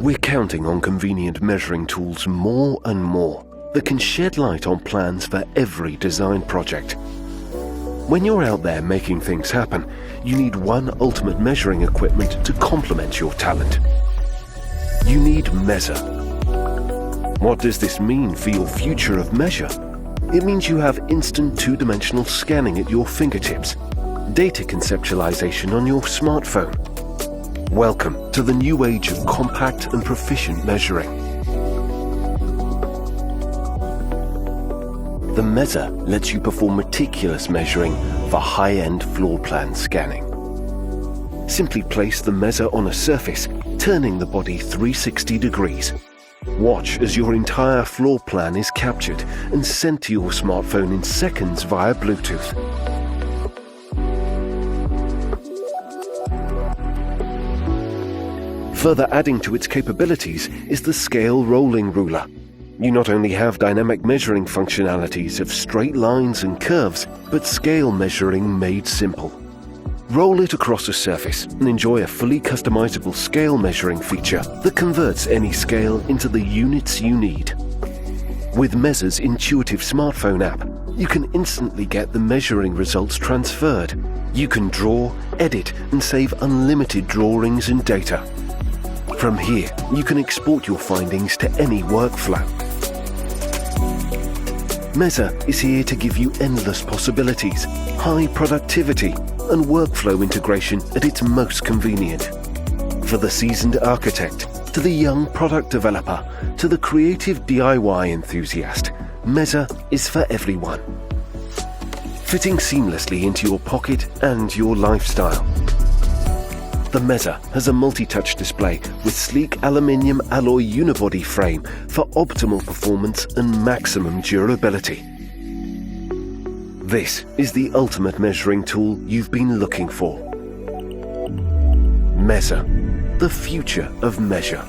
We're counting on convenient measuring tools more and more that can shed light on plans for every design project. When you're out there making things happen, you need one ultimate measuring equipment to complement your talent. You need MEAZOR. What does this mean for your future of measure? It means you have instant two-dimensional scanning at your fingertips, data conceptualization on your smartphone. Welcome to the new age of compact and proficient measuring. The MEAZOR lets you perform meticulous measuring for high-end floor plan scanning. Simply place the MEAZOR on a surface, turning the body 360 degrees. Watch as your entire floor plan is captured and sent to your smartphone in seconds via Bluetooth. Further adding to its capabilities is the scale rolling ruler. You not only have dynamic measuring functionalities of straight lines and curves, but scale measuring made simple. Roll it across a surface and enjoy a fully customizable scale measuring feature that converts any scale into the units you need. With MEAZOR's intuitive smartphone app, you can instantly get the measuring results transferred. You can draw, edit, and save unlimited drawings and data. From here, you can export your findings to any workflow. MEAZOR is here to give you endless possibilities, high productivity, and workflow integration at its most convenient. For the seasoned architect, to the young product developer, to the creative DIY enthusiast, MEAZOR is for everyone. Fitting seamlessly into your pocket and your lifestyle. The MEAZOR has a multi-touch display with sleek aluminium alloy unibody frame for optimal performance and maximum durability. This is the ultimate measuring tool you've been looking for. MEAZOR, the future of measure.